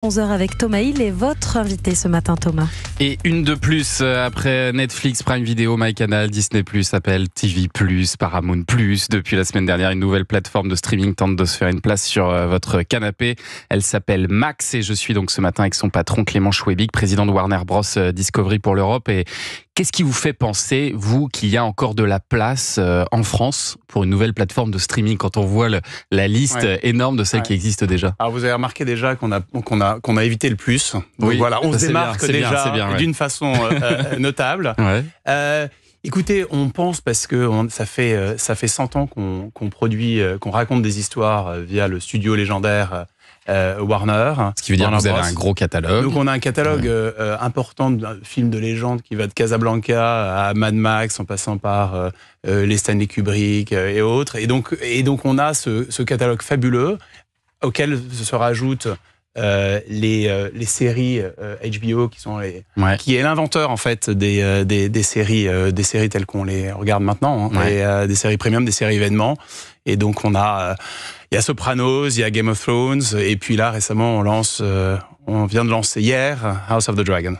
11h avec Thomas Hill et votre invité ce matin, Thomas. Et une de plus après Netflix, Prime Video, MyCanal, Disney+, Apple TV+, Paramount+. Depuis la semaine dernière, une nouvelle plateforme de streaming tente de se faire une place sur votre canapé. Elle s'appelle Max et je suis donc ce matin avec son patron Clément Schwebig, président de Warner Bros Discovery pour l'Europe. Et qu'est-ce qui vous fait penser, vous, qu'il y a encore de la place en France pour une nouvelle plateforme de streaming quand on voit la liste énorme de celles qui existent déjà? Alors vous avez remarqué déjà qu'on a évité le plus. Donc oui, voilà, on se démarque déjà d'une façon notable. Écoutez, on pense parce que ça fait 100 ans qu'on produit, qu'on raconte des histoires via le studio légendaire Warner. Ce qui veut dire que vous avez un gros catalogue. Donc on a un catalogue important de films de légende qui va de Casablanca à Mad Max en passant par les Stanley Kubrick et autres. Et donc on a ce catalogue fabuleux auquel se rajoutent les séries HBO qui est l'inventeur en fait des séries telles qu'on les regarde maintenant, et des séries premium, des séries événements. Et donc il y a Sopranos, il y a Game of Thrones, et puis là récemment on vient de lancer hier House of the Dragon.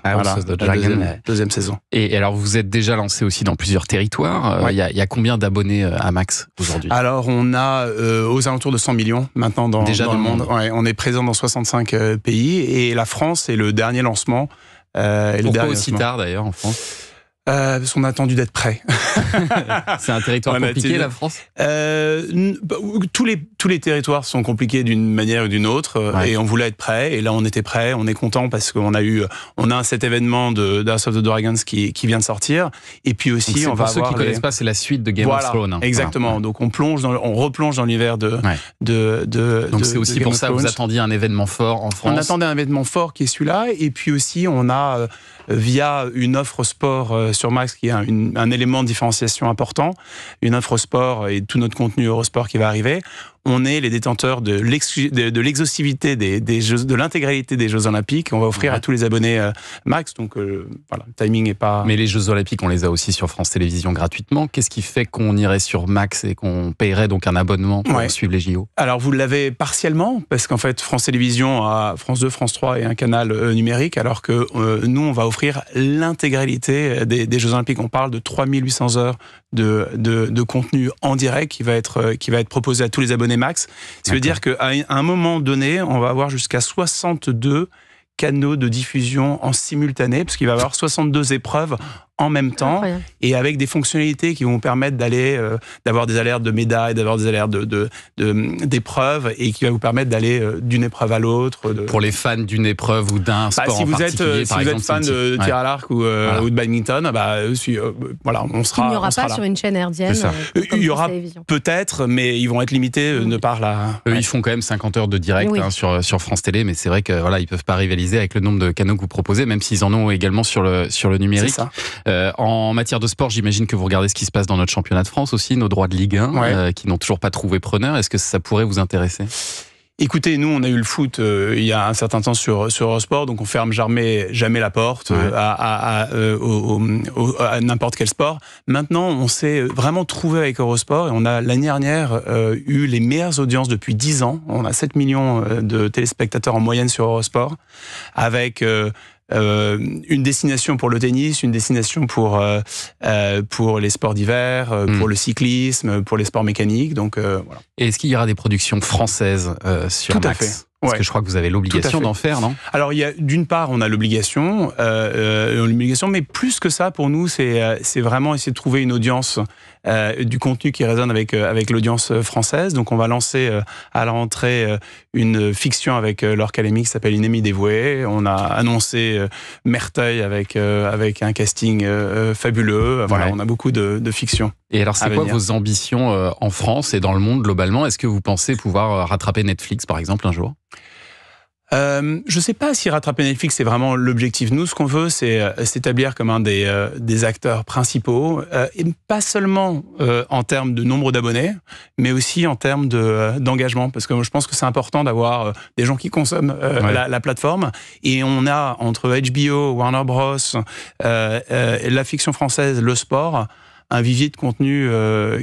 Deuxième saison. Et alors vous êtes déjà lancé aussi dans plusieurs territoires. Il y a combien d'abonnés à Max aujourd'hui? Alors on a aux alentours de 100 millions maintenant dans le monde. On est présent dans 65 pays et la France est le dernier lancement. Pourquoi aussi tard d'ailleurs en France? Parce qu'on a attendu d'être prêt. C'est un territoire compliqué, la France? Tous les territoires sont compliqués d'une manière ou d'une autre, et on voulait être prêt, et là on était prêt, on est content parce qu'on a cet événement de House of the Dragons qui vient de sortir, et puis aussi on va pour ceux qui ne connaissent pas, c'est la suite de Game of Thrones. Exactement, donc on replonge dans l'univers de donc c'est aussi pour ça que vous attendiez un événement fort en France? On attendait un événement fort qui est celui-là, et puis aussi on a via une offre sport sur Max qui est un élément de différenciation important, une offre sport et tout notre contenu Eurosport qui va arriver. On est les détenteurs de l'exhaustivité de l'intégralité des Jeux Olympiques. On va offrir à tous les abonnés Max. Donc voilà, le timing est pas... Mais les Jeux Olympiques, on les a aussi sur France Télévisions gratuitement. Qu'est-ce qui fait qu'on irait sur Max et qu'on paierait donc un abonnement pour suivre les JO? Alors vous l'avez partiellement, parce qu'en fait France Télévisions a France 2, France 3 et un canal numérique, alors que nous on va offrir l'intégralité des Jeux Olympiques. On parle de 3800 heures de contenu en direct qui va être proposé à tous les abonnés Max. Ça veut dire qu'à un moment donné, on va avoir jusqu'à 62 canaux de diffusion en simultané, parce qu'il va y avoir 62 épreuves en même temps, et avec des fonctionnalités qui vont vous permettre d'avoir des alertes de médailles, d'avoir des alertes d'épreuves, et qui va vous permettre d'aller d'une épreuve à l'autre. Pour les fans d'une épreuve ou d'un sport en particulier, si vous êtes fan de tir à l'arc ou de badminton, on sera. Il n'y aura pas sur une chaîne hertzienne. Il y aura peut-être, mais ils vont être limités de par la. Eux, ils font quand même 50 heures de direct sur France Télé, mais c'est vrai que ils peuvent pas rivaliser avec le nombre de canaux que vous proposez, même s'ils en ont également sur le numérique. C'est ça. En matière de sport, j'imagine que vous regardez ce qui se passe dans notre championnat de France aussi, nos droits de Ligue 1, qui n'ont toujours pas trouvé preneur. Est-ce que ça pourrait vous intéresser? Écoutez, nous, on a eu le foot il y a un certain temps sur Eurosport, donc on ferme jamais la porte à n'importe quel sport. Maintenant, on s'est vraiment trouvé avec Eurosport, et on a l'année dernière eu les meilleures audiences depuis 10 ans. On a 7 millions de téléspectateurs en moyenne sur Eurosport, avec une destination pour le tennis, une destination pour les sports d'hiver, pour le cyclisme, pour les sports mécaniques. Donc voilà. Et est-ce qu'il y aura des productions françaises sur Max? Tout à fait. Parce que je crois que vous avez l'obligation d'en faire, non? Alors, d'une part, on a l'obligation, mais plus que ça, pour nous, c'est vraiment essayer de trouver une audience, du contenu qui résonne avec l'audience française. Donc, on va lancer à la rentrée une fiction avec Laure Calamy qui s'appelle Une amie dévouée. On a annoncé Merteuil avec un casting fabuleux. Voilà, on a beaucoup de fiction. Et alors, c'est quoi vos ambitions en France et dans le monde globalement? Est-ce que vous pensez pouvoir rattraper Netflix, par exemple, un jour? Je ne sais pas si rattraper Netflix, c'est vraiment l'objectif. Nous, ce qu'on veut, c'est s'établir comme un des acteurs principaux, et pas seulement en termes de nombre d'abonnés, mais aussi en termes d'engagement. Parce que je pense que c'est important d'avoir des gens qui consomment la plateforme. Et on a, entre HBO, Warner Bros, la fiction française, le sport, un vivier de contenu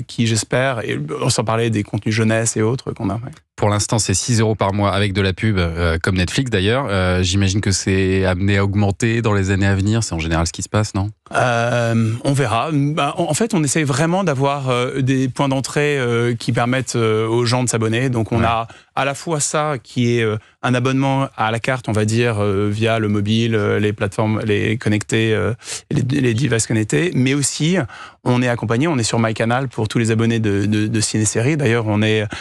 qui, j'espère, et on s'en parlait des contenus jeunesse et autres qu'on a. Pour l'instant, c'est 6 € par mois avec de la pub, comme Netflix d'ailleurs. J'imagine que c'est amené à augmenter dans les années à venir. C'est en général ce qui se passe, non ? On verra. En fait, on essaye vraiment d'avoir des points d'entrée qui permettent aux gens de s'abonner. Donc, on a à la fois ça qui est un abonnement à la carte, on va dire, via le mobile, les plateformes, les connectés, les devices connectés, mais aussi on est accompagné, on est sur MyCanal pour tous les abonnés de ciné-séries. D'ailleurs,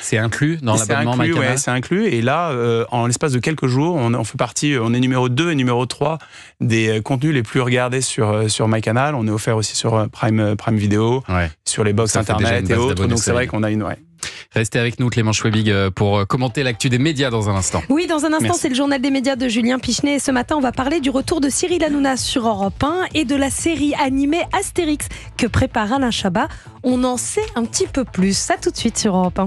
c'est inclus dans l'abonnement MyCanal. Ouais, c'est inclus. Et là, en l'espace de quelques jours, on fait partie, on est numéro 2 et numéro 3 des contenus les plus regardés sur MyCanal. On est offert aussi sur Prime Video, sur les box internet et autres. Donc c'est vrai qu'on a une... Restez avec nous, Clément Schwebig, pour commenter l'actu des médias dans un instant. Oui, dans un instant, c'est le journal des médias de Julien Pichenet. Et ce matin, on va parler du retour de Cyril Hanouna sur Europe 1 et de la série animée Astérix que prépare Alain Chabat. On en sait un petit peu plus. Ça tout de suite sur Europe 1.